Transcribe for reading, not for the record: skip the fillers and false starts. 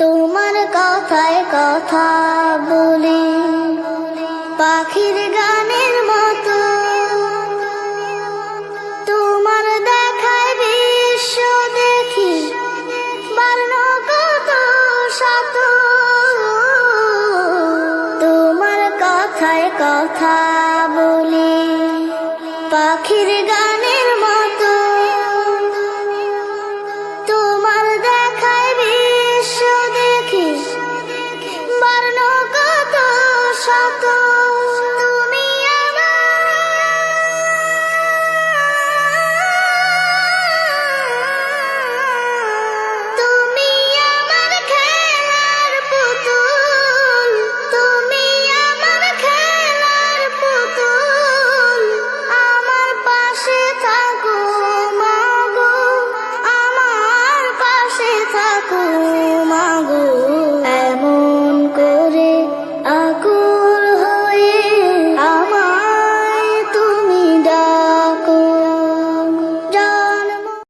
তোমার কথায় কথা বলি পাখির গানের মতো, তোমার দেখায় বিশ্ব দেখি বর্ণ কত শত। তোমার কথায় কথা বলি পাখির